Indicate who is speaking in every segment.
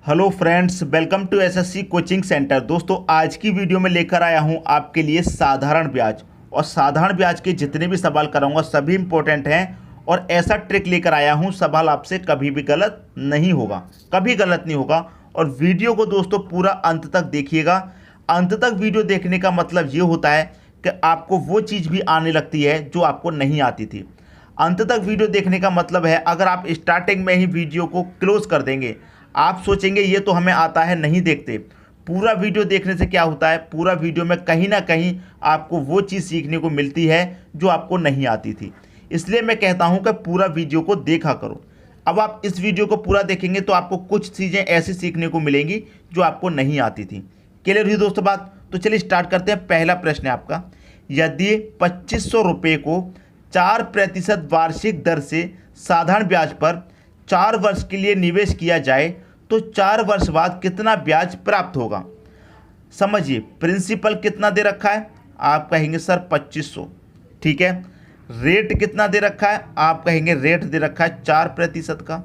Speaker 1: Hello friends, welcome to SSC coaching centre. दोस्तों, आज की वीडियो में लेकर आया हूं आपके लिए साधारण ब्याज। और साधारण ब्याज के जितने भी सवाल कराऊंगा सभी इंपॉर्टेंट हैं। और ऐसा ट्रिक लेकर आया हूं, सवाल आपसे कभी भी गलत नहीं होगा, कभी गलत नहीं होगा। और वीडियो को दोस्तों पूरा अंत तक देखिएगा। अंत तक वीडियो देखने का मतलब ये होता है कि आपको वो चीज़ भी आने लगती है जो आपको नहीं आती थी। अंत तक वीडियो देखने का मतलब है, अगर आप स्टार्टिंग में ही वीडियो को क्लोज कर देंगे, आप सोचेंगे ये तो हमें आता है, नहीं देखते। पूरा वीडियो देखने से क्या होता है, पूरा वीडियो में कहीं ना कहीं आपको वो चीज़ सीखने को मिलती है जो आपको नहीं आती थी। इसलिए मैं कहता हूं कि पूरा वीडियो को देखा करो। अब आप इस वीडियो को पूरा देखेंगे तो आपको कुछ चीज़ें ऐसी सीखने को मिलेंगी जो आपको नहीं आती थी। क्लियर हुई दोस्तों बात? तो चलिए स्टार्ट करते हैं। पहला प्रश्न है आपका, यदि 2500 रुपये को 4% वार्षिक दर से साधारण ब्याज पर 4 वर्ष के लिए निवेश किया जाए तो 4 वर्ष बाद कितना ब्याज प्राप्त होगा? समझिए, प्रिंसिपल कितना दे रखा है, आप कहेंगे सर 2500। ठीक है। रेट कितना दे रखा है, आप कहेंगे रेट दे रखा है 4% का।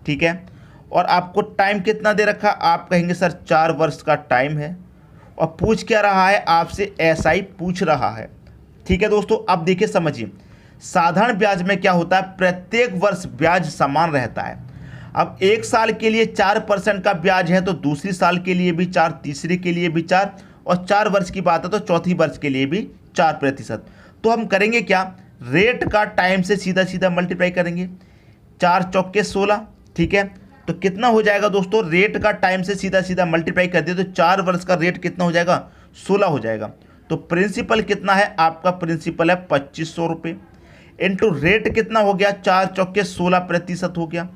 Speaker 1: ठीक है। और आपको टाइम कितना दे रखा है, आप कहेंगे सर 4 वर्ष का टाइम है। और पूछ क्या रहा है आपसे, एसआई पूछ रहा है। ठीक है दोस्तों, अब देखिए समझिए, साधारण ब्याज में क्या होता है, प्रत्येक वर्ष ब्याज समान रहता है। अब एक साल के लिए 4% का ब्याज है तो दूसरी साल के लिए भी 4, तीसरे के लिए भी 4, और 4 वर्ष की बात है तो चौथी वर्ष के लिए भी 4%। तो हम करेंगे क्या, रेट का टाइम से सीधा सीधा मल्टीप्लाई करेंगे। 4 चौके 16। ठीक है। तो कितना हो जाएगा दोस्तों, रेट का टाइम से सीधा सीधा मल्टीप्लाई कर दिए तो 4 वर्ष का रेट कितना हो जाएगा, 16 हो जाएगा। तो प्रिंसिपल कितना है, आपका प्रिंसिपल है 2500 रुपये। इंटू रेट कितना हो गया, 4 चौके 16% हो गया।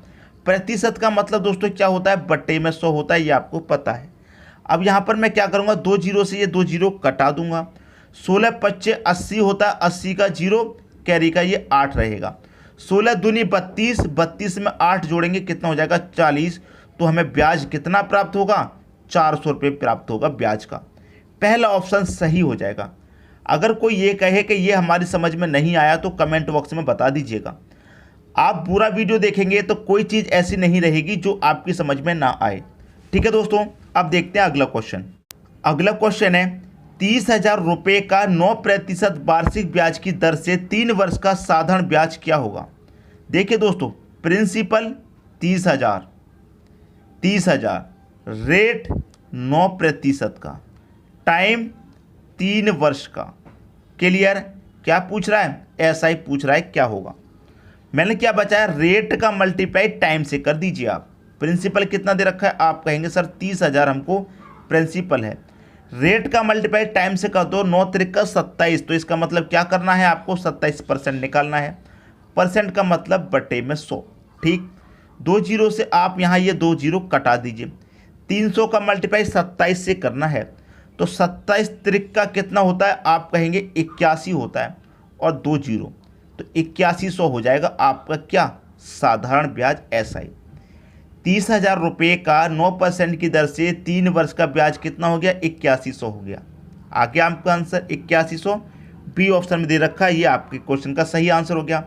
Speaker 1: प्रतिशत का मतलब दोस्तों क्या होता है, बट्टे में 100 होता है, ये आपको पता है। अब यहाँ पर मैं क्या करूँगा, 2 जीरो से ये 2 जीरो कटा दूंगा। 16 पच्चे 80 होता है, 80 का जीरो कैरी का ये 8 रहेगा। 16 दूनी 32, 32 में 8 जोड़ेंगे कितना हो जाएगा, 40। तो हमें ब्याज कितना प्राप्त होगा, 400 रुपये प्राप्त होगा ब्याज का। पहला ऑप्शन सही हो जाएगा। अगर कोई ये कहे कि ये हमारी समझ में नहीं आया तो कमेंट बॉक्स में बता दीजिएगा। आप पूरा वीडियो देखेंगे तो कोई चीज़ ऐसी नहीं रहेगी जो आपकी समझ में ना आए। ठीक है दोस्तों, अब देखते हैं अगला क्वेश्चन। अगला क्वेश्चन है, 30,000 रुपये का 9% वार्षिक ब्याज की दर से 3 वर्ष का साधारण ब्याज क्या होगा? देखिए दोस्तों, प्रिंसिपल 30,000, 30,000, रेट 9% का, टाइम 3 वर्ष का। क्लियर? क्या पूछ रहा है, ऐसा ही पूछ रहा है क्या होगा। मैंने क्या बचाया, रेट का मल्टीप्लाई टाइम से कर दीजिए आप। प्रिंसिपल कितना दे रखा है, आप कहेंगे सर 30,000 हमको प्रिंसिपल है। रेट का मल्टीप्लाई टाइम से कर दो, 9 त्रिका 27। तो इसका मतलब क्या करना है, आपको 27% निकालना है। परसेंट का मतलब बटे में 100। ठीक। 2 जीरो से आप यहाँ ये 2 जीरो कटा दीजिए। 300 का मल्टीप्लाई 27 से करना है तो 27 त्रिका कितना होता है, आप कहेंगे 81 होता है। और 2 जीरो तो 8100 हो जाएगा आपका क्या, साधारण ब्याज एसआई। 30,000 रुपये का 9% की दर से 3 वर्ष का ब्याज कितना हो गया, 8100 हो गया। आ गया आपका आंसर 8100। बी ऑप्शन में दे रखा है, ये आपके क्वेश्चन का सही आंसर हो गया।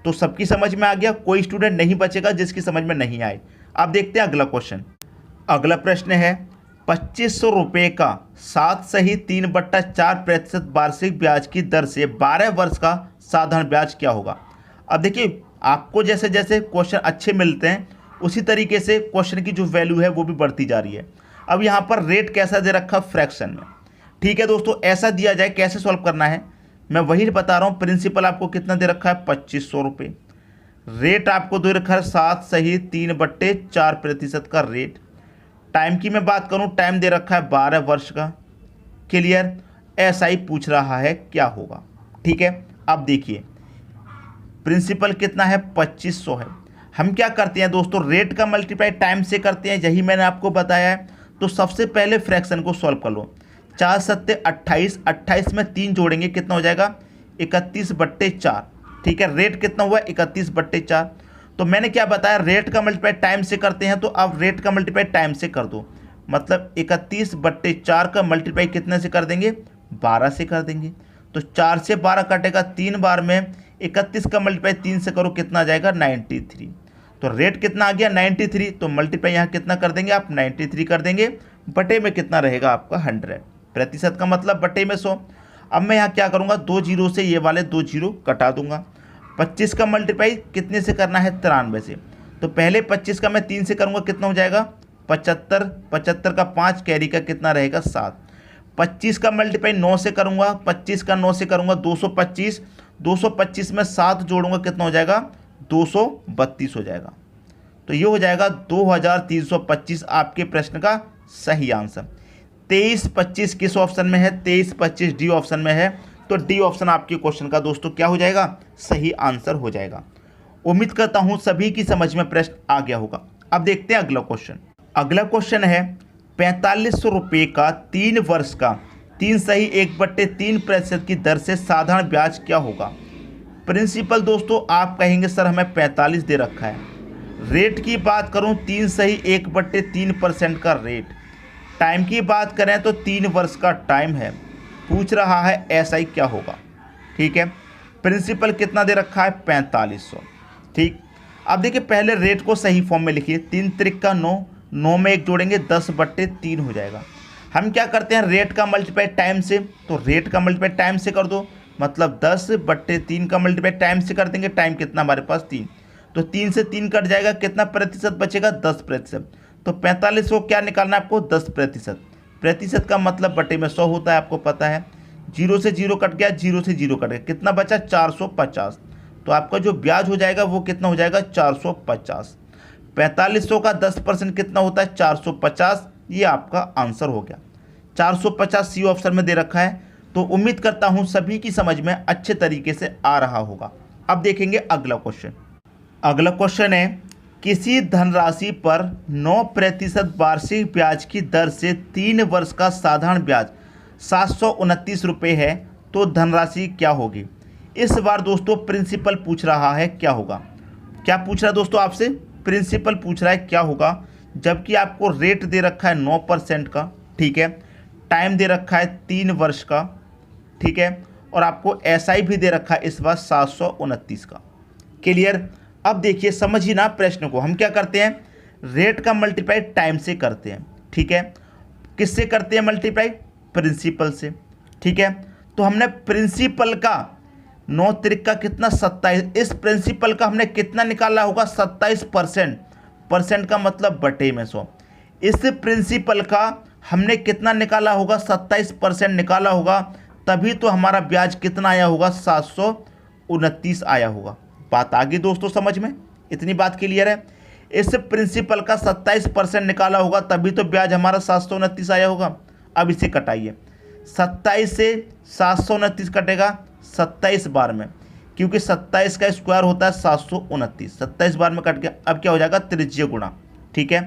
Speaker 1: तो सबकी समझ में आ गया, कोई स्टूडेंट नहीं बचेगा जिसकी समझ में नहीं आए। अब देखते हैं अगला क्वेश्चन। अगला प्रश्न है, 2500 रुपये का 7 सही 3/4% वार्षिक ब्याज की दर से 12 वर्ष का साधारण ब्याज क्या होगा? अब देखिए, आपको जैसे जैसे क्वेश्चन अच्छे मिलते हैं उसी तरीके से क्वेश्चन की जो वैल्यू है वो भी बढ़ती जा रही है। अब यहाँ पर रेट कैसा दे रखा, फ्रैक्शन में। ठीक है दोस्तों, ऐसा दिया जाए, कैसे सॉल्व करना है मैं वही बता रहा हूँ। प्रिंसिपल आपको कितना दे रखा है, 2500 रुपये। रेट आपको दे रखा है 7 सही 3/4% का रेट। टाइम की मैं बात करूं, टाइम दे रखा है 12 वर्ष का। क्लियर? ऐसा ही पूछ रहा है क्या होगा। ठीक है। अब देखिए, प्रिंसिपल कितना है, 2500 है। हम क्या करते हैं दोस्तों, रेट का मल्टीप्लाई टाइम से करते हैं, यही मैंने आपको बताया है। तो सबसे पहले फ्रैक्शन को सॉल्व कर लो। 4 सत्ते 28, 28 में 3 जोड़ेंगे कितना हो जाएगा, 31/4। ठीक है। रेट कितना हुआ, 31/4। तो मैंने क्या बताया, रेट का मल्टीप्लाई टाइम से करते हैं, तो अब रेट का मल्टीप्लाई टाइम से कर दो। मतलब 31/4 का मल्टीप्लाई कितने से कर देंगे, 12 से कर देंगे। तो 4 से 12 कटेगा 3 बार में। 31 का मल्टीप्लाई 3 से करो कितना आ जाएगा, 93। तो रेट कितना आ गया 93, तो मल्टीप्लाई यहाँ कितना कर देंगे आप 93 कर देंगे, बटे में कितना रहेगा आपका 100, प्रतिशत का मतलब बटे में 100। अब मैं यहाँ क्या करूँगा, 2 जीरो से ये वाले 2 जीरो कटा दूंगा। 25 का मल्टीप्लाई कितने से करना है 93 से, तो पहले 25 का मैं 3 से करूँगा, कितना हो जाएगा 75, 75 का 5 कैरी का कितना रहेगा 7। 25 का मल्टीप्लाई 9 से करूँगा, 25 का 9 से करूँगा 225, 225 में 7 जोड़ूंगा कितना हो जाएगा 232 हो जाएगा। तो ये हो जाएगा 2325 आपके प्रश्न का सही आंसर। 23-25 किस ऑप्शन में है, 23-25 डी ऑप्शन में है, तो डी ऑप्शन आपके क्वेश्चन का दोस्तों क्या हो जाएगा, सही आंसर हो जाएगा। उम्मीद करता हूं सभी की समझ में प्रश्न आ गया होगा। अब देखते हैं अगला क्वेश्चन। अगला क्वेश्चन है 4500 रुपये का 3 वर्ष का 3 सही 1/3% की दर से साधारण ब्याज क्या होगा। प्रिंसिपल दोस्तों आप कहेंगे सर हमें 45 दे रखा है, रेट की बात करूं 3 सही 1/3% का रेट, टाइम की बात करें तो 3 वर्ष का टाइम है, पूछ रहा है एसआई क्या होगा। ठीक है, प्रिंसिपल कितना दे रखा है 4500। ठीक, अब देखिए पहले रेट को सही फॉर्म में लिखिए, 3 त्रिक का 9, 9 में 1 जोड़ेंगे 10/3 हो जाएगा। हम क्या करते हैं रेट का मल्टीप्लाई टाइम से, तो रेट का मल्टीप्लाई टाइम से कर दो, मतलब 10/3 का मल्टीप्लाई टाइम से कर देंगे, टाइम कितना हमारे पास 3, तो 3 से 3 कट जाएगा, कितना प्रतिशत बचेगा 10%। तो 45 को क्या निकालना है आपको 10%, प्रतिशत का मतलब बटे में 100 होता है, आपको पता है। 0 से 0 कट गया, 0 से 0 कट गया, कितना बचा 450, तो आपका जो ब्याज हो जाएगा वो कितना हो जाएगा 450। 4500 का 10% कितना होता है 450, ये आपका आंसर हो गया। 450 सी ऑप्शन में दे रखा है, तो उम्मीद करता हूं सभी की समझ में अच्छे तरीके से आ रहा होगा। अब देखेंगे अगला क्वेश्चन। अगला क्वेश्चन है किसी धनराशि पर 9% वार्षिक ब्याज की दर से 3 वर्ष का साधारण ब्याज 729 रुपये है, तो धनराशि क्या होगी। इस बार दोस्तों प्रिंसिपल पूछ रहा है क्या होगा। क्या पूछ रहा है दोस्तों आपसे, प्रिंसिपल पूछ रहा है क्या होगा, जबकि आपको रेट दे रखा है 9% का, ठीक है, टाइम दे रखा है 3 वर्ष का, ठीक है, और आपको एसआई भी दे रखा है इस बार 729 का। क्लियर। अब देखिए समझिए ना प्रश्न को, हम क्या करते हैं रेट का मल्टीप्लाई टाइम से करते हैं, ठीक है, किससे करते हैं मल्टीप्लाई, प्रिंसिपल से, ठीक है। तो हमने प्रिंसिपल का 9 त्रिक का कितना 27, इस प्रिंसिपल का हमने कितना निकाला होगा 27%, परसेंट का मतलब बटे में 100। इस प्रिंसिपल का हमने कितना निकाला होगा 27% निकाला होगा, तभी तो हमारा ब्याज कितना आया होगा 729 आया होगा। बात आ गई दोस्तों समझ में, इतनी बात क्लियर है। इस प्रिंसिपल का 27% निकाला होगा तभी तो ब्याज हमारा 729 आया होगा। अब इसे कटाइए, 27 से 729 कटेगा 27 बार में, क्योंकि 27 का स्क्वायर होता है 729, 27 बार में कट गया। अब क्या हो जाएगा त्रिज्य गुणा, ठीक है,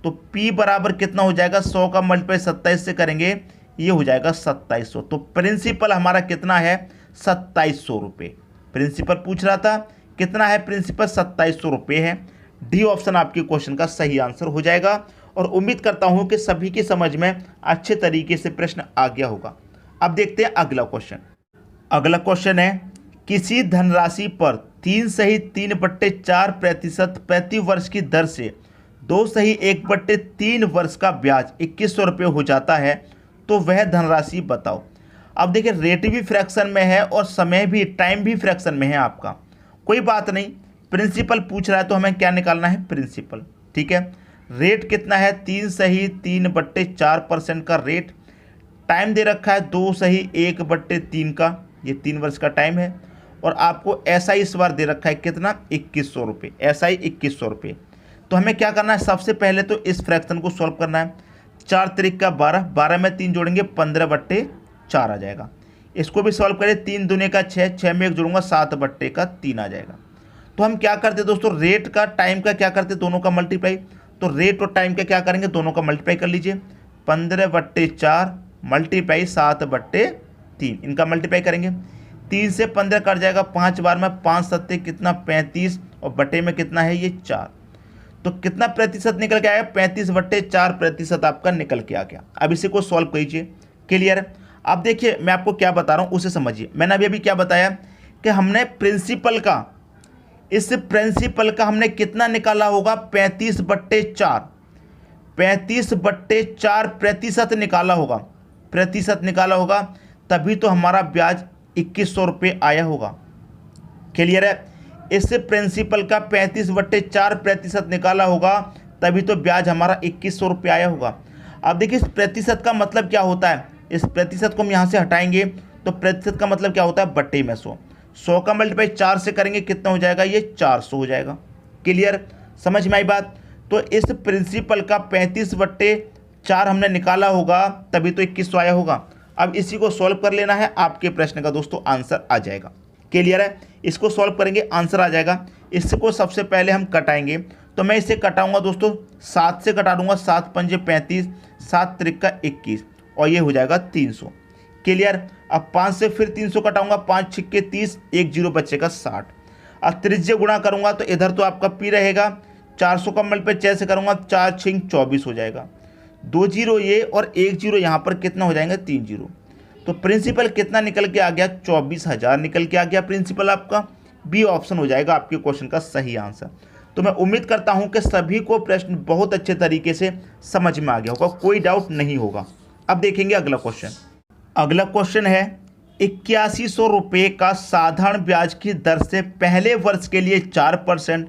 Speaker 1: तो P बराबर कितना हो जाएगा 100 का मल्टीप्लाई 27 से करेंगे, ये हो जाएगा 2700। तो प्रिंसिपल हमारा कितना है 2700 रुपये। प्रिंसिपल पूछ रहा था कितना है, प्रिंसिपल 2700 रुपये है। डी ऑप्शन आपके क्वेश्चन का सही आंसर हो जाएगा, और उम्मीद करता हूं कि सभी की समझ में अच्छे तरीके से प्रश्न आ गया होगा। अब देखते हैं अगला क्वेश्चन। अगला क्वेश्चन है किसी धनराशि पर 3 सही 3/4% प्रति वर्ष की दर से 2 सही 1/3 वर्ष का ब्याज 2100 रुपये हो जाता है, तो वह धनराशि बताओ। अब देखिए रेट भी फ्रैक्शन में है और समय भी, टाइम भी फ्रैक्शन में है आपका, कोई बात नहीं। प्रिंसिपल पूछ रहा है तो हमें क्या निकालना है प्रिंसिपल, ठीक है। रेट कितना है 3 सही 3/4% का रेट, टाइम दे रखा है 2 सही 1/3 का, ये 3 वर्ष का टाइम है, और आपको एसआई इस बार दे रखा है कितना 2100 रुपये, एसआई 2100 रुपये। तो हमें क्या करना है, सबसे पहले तो इस फ्रैक्शन को सॉल्व करना है। 4 त्रिक का 12, 12 में 3 जोड़ेंगे 15/4 आ जाएगा। इसको भी सॉल्व करें, 3 दूने का 6, 6 में 1 जोड़ूंगा 7/3 आ जाएगा। तो हम क्या करते दोस्तों, रेट का टाइम का क्या करते दोनों का मल्टीप्लाई, तो रेट और टाइम का क्या करेंगे दोनों का मल्टीप्लाई कर लीजिए, 15/4 मल्टीप्लाई 7/3, इनका मल्टीप्लाई करेंगे। 3 से 15 कट जाएगा, 5 बार में 5 सत्ते कितना 35, और बटे में कितना है ये 4, तो कितना प्रतिशत निकल के आएगा 35/4% आपका निकल के आ गया। अब इसी को सॉल्व कीजिए। क्लियर है। अब देखिए मैं आपको क्या बता रहा हूँ उसे समझिए। मैंने अभी क्या बताया कि हमने प्रिंसिपल का इस प्रिंसिपल का हमने कितना निकाला होगा, 35/4, 35/4 प्रतिशत निकाला होगा, प्रतिशत निकाला होगा, तभी तो हमारा ब्याज 2100 रुपये आया होगा। क्लियर है? इस प्रिंसिपल का 35/4 प्रतिशत निकाला होगा, तभी तो ब्याज हमारा 2100 रुपये आया होगा। अब देखिए इस प्रतिशत का मतलब क्या होता है, इस प्रतिशत को हम यहाँ से हटाएंगे तो प्रतिशत का मतलब क्या होता है, बट्टे में 100, 100 का मल्टीप्लाई 4 से करेंगे कितना हो जाएगा, ये 400 हो जाएगा। क्लियर, समझ में आई बात? तो इस प्रिंसिपल का 35/4 हमने निकाला होगा, तभी तो 2100 आया होगा। अब इसी को सॉल्व कर लेना है, आपके प्रश्न का दोस्तों आंसर आ जाएगा। क्लियर है? इसको सॉल्व करेंगे, आंसर आ जाएगा। इसको सबसे पहले हम कटाएंगे, तो मैं इसे कटाऊंगा दोस्तों, 7 से कटा दूंगा, 7 पंजे 35, 7 त्रिका 21, और ये हो जाएगा 300। क्लियर? अब 5 से फिर 300 कटाऊंगा, 5 छिक्के 30, 1 जीरो बचेगा 60। अब त्रिज्य गुणा करूंगा तो इधर तो आपका पी रहेगा, 400 का मल्टीप्लाई 6 से करूंगा, 4 छिंग 24 हो जाएगा, 2 जीरो ये और 1 जीरो यहाँ पर कितना हो जाएंगे, 3 जीरो। तो प्रिंसिपल कितना निकल के आ गया, 24,000 निकल के आ गया प्रिंसिपल आपका। बी ऑप्शन हो जाएगा आपके क्वेश्चन का सही आंसर। तो मैं उम्मीद करता हूं कि सभी को प्रश्न बहुत अच्छे तरीके से समझ में आ गया होगा, कोई डाउट नहीं होगा। अब देखेंगे अगला क्वेश्चन। अगला क्वेश्चन है 8100 रुपये का साधारण ब्याज की दर से पहले वर्ष के लिए 4%,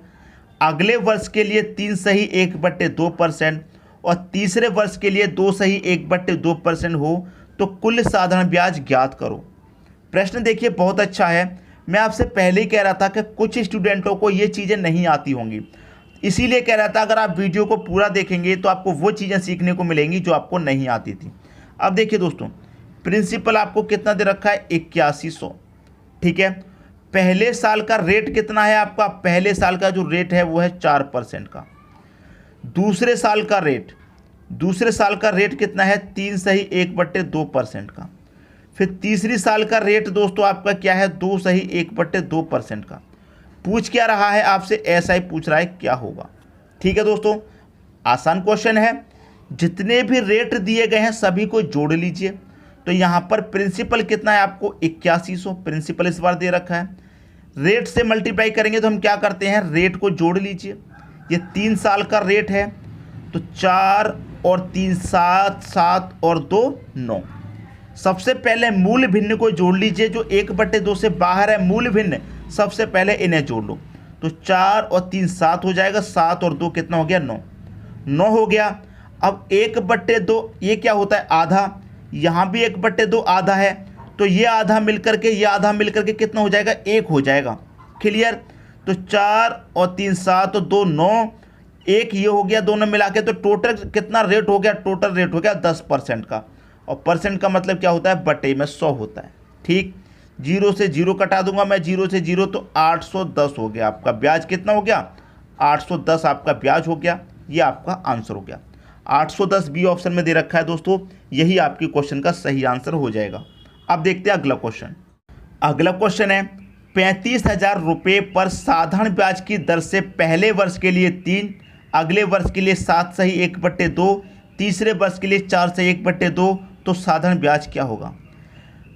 Speaker 1: अगले वर्ष के लिए 3 सही 1/2% और तीसरे वर्ष के लिए 2 सही 1/2% हो तो कुल साधारण ब्याज ज्ञात करो। प्रश्न देखिए बहुत अच्छा है। मैं आपसे पहले ही कह रहा था कि कुछ स्टूडेंटों को ये चीज़ें नहीं आती होंगी, इसीलिए कह रहा था अगर आप वीडियो को पूरा देखेंगे तो आपको वो चीज़ें सीखने को मिलेंगी जो आपको नहीं आती थी। अब देखिए दोस्तों, प्रिंसिपल आपको कितना दे रखा है, 8100। ठीक है, पहले साल का रेट कितना है आपका, पहले साल का जो रेट है वो है 4% का। दूसरे साल का रेट कितना है, 3 सही 1/2% का। फिर तीसरी साल का रेट दोस्तों आपका क्या है, 2 सही 1/2% का। पूछ क्या रहा है आपसे, ऐसा ही पूछ रहा है क्या होगा। ठीक है दोस्तों, आसान क्वेश्चन है। जितने भी रेट दिए गए हैं सभी को जोड़ लीजिए। तो यहाँ पर प्रिंसिपल कितना है आपको, 8100 प्रिंसिपल इस बार दे रखा है। रेट से मल्टीप्लाई करेंगे तो हम क्या करते हैं, रेट को जोड़ लीजिए। ये 3 साल का रेट है, तो 4 और 3 7, 7 और 2 9। सबसे पहले मूल भिन्न को जोड़ लीजिए, जो 1/2 से बाहर है मूल भिन्न, सबसे पहले इन्हें जोड़ लो। तो 4 और 3 7 हो जाएगा, 7 और 2 कितना हो गया, 9, 9 हो गया। अब 1/2 ये क्या होता है, आधा, यहाँ भी 1/2 आधा है, तो ये आधा मिलकर के ये आधा मिलकर के कितना हो जाएगा, 1 हो जाएगा। क्लियर? तो 4 और 3 7 और 2 9, 1 ये हो गया, दोनों मिला के, तो टोटल कितना रेट हो गया, टोटल रेट हो गया 10% का। और परसेंट का मतलब क्या होता है, बटे में 100 होता है। ठीक, 0 से 0 कटा दूंगा मैं, 0 से 0, तो 810 हो गया आपका ब्याज। कितना हो गया, 810 आपका ब्याज हो गया। ये आपका आंसर हो गया। 810 बी ऑप्शन में दे रखा है दोस्तों, यही आपकी क्वेश्चन का सही आंसर हो जाएगा। अब देखते हैं अगला क्वेश्चन। अगला क्वेश्चन है 35,000 रुपये पर साधारण ब्याज की दर से पहले वर्ष के लिए 3, अगले वर्ष के लिए 7 सही 1/2, तीसरे वर्ष के लिए 4 सही 1/2, तो साधारण ब्याज क्या होगा।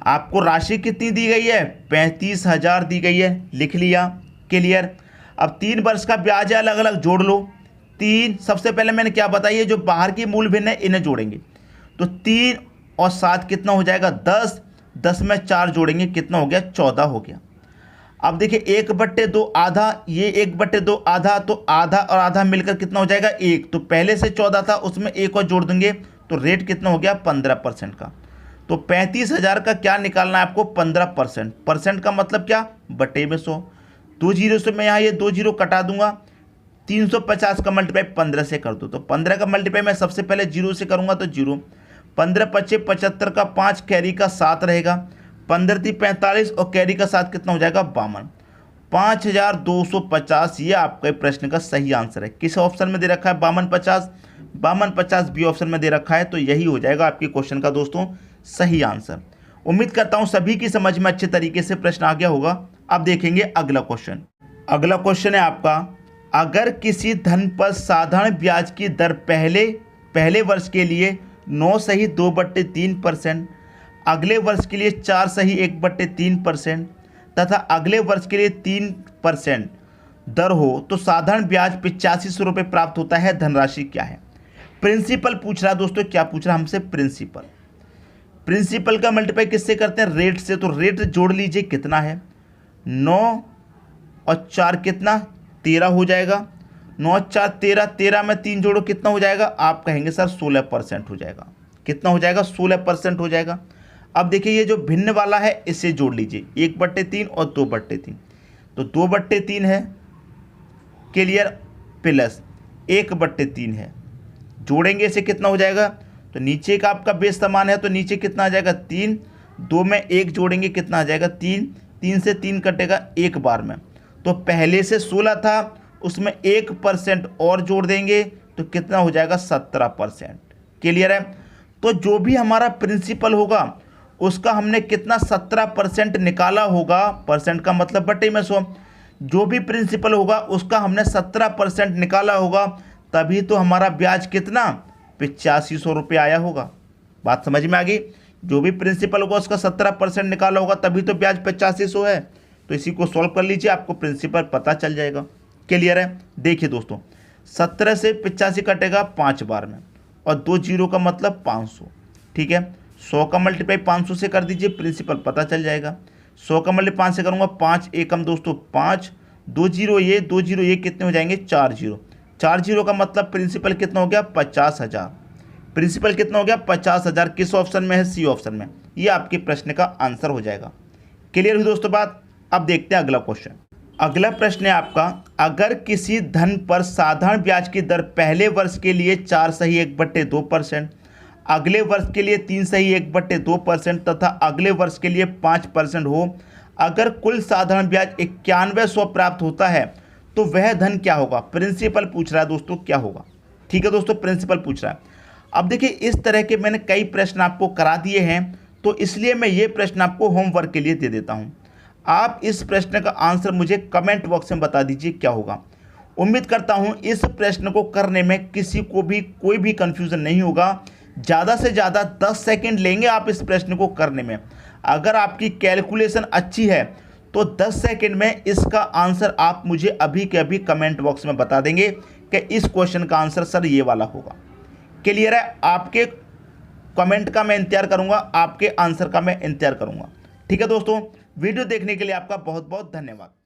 Speaker 1: आपको राशि कितनी दी गई है, 35,000 दी गई है, लिख लिया। क्लियर? अब 3 वर्ष का ब्याज है, अलग अलग जोड़ लो। 3, सबसे पहले मैंने क्या बताइए, जो बाहर की मूल भिन्न है इन्हें जोड़ेंगे। तो 3 और 7 कितना हो जाएगा, 10, 10 में 4 जोड़ेंगे कितना हो गया, 14 हो गया। अब देखिए 1/2 आधा, ये 1/2 आधा, तो आधा और आधा मिलकर कितना हो जाएगा, 1। तो पहले से 14 था, उसमें 1 और जोड़ देंगे, तो रेट कितना हो गया, 15% का। तो 35,000 का क्या निकालना है आपको, 15%। परसेंट का मतलब क्या, बटे में 100। 2 जीरो से मैं यहाँ ये 2 जीरो कटा दूंगा, 350 का मल्टीप्लाई 15 से कर दो। तो 15 का मल्टीप्लाई मैं सबसे पहले 0 से करूँगा, तो 0, 15 पच्चे 75 का 5, कैरी का 7 रहेगा, 15 × 45 और कैरी का 7 कितना हो जाएगा, 52, 5250। ये आपके प्रश्न का सही आंसर है। किस ऑप्शन में दे रखा है, 5250, 5250 बी ऑप्शन में दे रखा है। तो यही हो जाएगा आपके क्वेश्चन का दोस्तों सही आंसर। उम्मीद करता हूं सभी की समझ में अच्छे तरीके से प्रश्न आ गया होगा। अब देखेंगे अगला क्वेश्चन। अगला क्वेश्चन है आपका, अगर किसी धन पर साधारण ब्याज की दर पहले वर्ष के लिए 9 सही 2/3%, अगले वर्ष के लिए 4 सही 1/3% तथा अगले वर्ष के लिए 3% दर हो तो साधारण ब्याज 8500 रुपये प्राप्त होता है। धनराशि क्या है? प्रिंसिपल पूछ रहा है दोस्तों। क्या पूछ रहा है हमसे? प्रिंसिपल। प्रिंसिपल का मल्टीप्लाई किससे करते हैं? रेट से। तो रेट जोड़ लीजिए, कितना है? 9 और 4 कितना? 13 हो जाएगा। 9 और 4 13, 13 में 3 जोड़ो, कितना हो जाएगा? आप कहेंगे सर 16% हो जाएगा। कितना हो जाएगा? 16% हो जाएगा। अब देखिए ये जो भिन्न वाला है इसे जोड़ लीजिए, 1/3 और 2/3। तो 2/3 है, क्लियर, प्लस 1/3 है, जोड़ेंगे इसे कितना हो जाएगा? तो नीचे का आपका बेस समान है तो नीचे कितना आ जाएगा? 3। 2 में 1 जोड़ेंगे कितना आ जाएगा? 3। 3 से 3 कटेगा एक बार में। तो पहले से 16 था, उसमें 1% और जोड़ देंगे तो कितना हो जाएगा? 17%। क्लियर है? तो जो भी हमारा प्रिंसिपल होगा उसका हमने कितना? 17% निकाला होगा। परसेंट का मतलब बटे में 100। जो भी प्रिंसिपल होगा उसका हमने 17% निकाला होगा, तभी तो हमारा ब्याज कितना? 8500 रुपये आया होगा। बात समझ में आ गई? जो भी प्रिंसिपल होगा उसका 17% निकाला होगा, तभी तो ब्याज 8500 है। तो इसी को सॉल्व कर लीजिए, आपको प्रिंसिपल पता चल जाएगा। क्लियर है? देखिए दोस्तों, 17 से 85 कटेगा 5 बार में, और 2 जीरो का मतलब 500। ठीक है, 100 का मल्टीप्लाई 500 से कर दीजिए, प्रिंसिपल पता चल जाएगा। 100 का मल्टीप्लाई 5 से करूँगा, 5 एकम दोस्तों 5, 2 जीरो ये, 2 जीरो ये, कितने हो जाएंगे? 4 जीरो। 4 जीरो का मतलब प्रिंसिपल कितना हो गया? 50,000। प्रिंसिपल कितना हो गया? 50,000। किस ऑप्शन में है? सी ऑप्शन में। ये आपके प्रश्न का आंसर हो जाएगा। क्लियर हुई दोस्तों बात? अब देखते हैं अगला क्वेश्चन। अगला प्रश्न है आपका, अगर किसी धन पर साधारण ब्याज की दर पहले वर्ष के लिए 4 सही 1/2%, अगले वर्ष के लिए 3 सही 1/2% तथा अगले वर्ष के लिए 5% हो, अगर कुल साधारण ब्याज 9100 प्राप्त होता है तो वह धन क्या होगा? प्रिंसिपल पूछ रहा है दोस्तों, क्या होगा? ठीक है दोस्तों, प्रिंसिपल पूछ रहा है। अब देखिए इस तरह के मैंने कई प्रश्न आपको करा दिए हैं, तो इसलिए मैं ये प्रश्न आपको होमवर्क के लिए दे देता हूँ। आप इस प्रश्न का आंसर मुझे कमेंट बॉक्स में बता दीजिए क्या होगा। उम्मीद करता हूँ इस प्रश्न को करने में किसी को भी कोई भी कन्फ्यूज़न नहीं होगा। ज़्यादा से ज़्यादा 10 सेकंड लेंगे आप इस प्रश्न को करने में। अगर आपकी कैलकुलेशन अच्छी है तो 10 सेकंड में इसका आंसर आप मुझे अभी के अभी कमेंट बॉक्स में बता देंगे कि इस क्वेश्चन का आंसर सर ये वाला होगा। क्लियर है? आपके कमेंट का मैं इंतजार करूंगा, आपके आंसर का मैं इंतजार करूंगा। ठीक है दोस्तों, वीडियो देखने के लिए आपका बहुत बहुत धन्यवाद।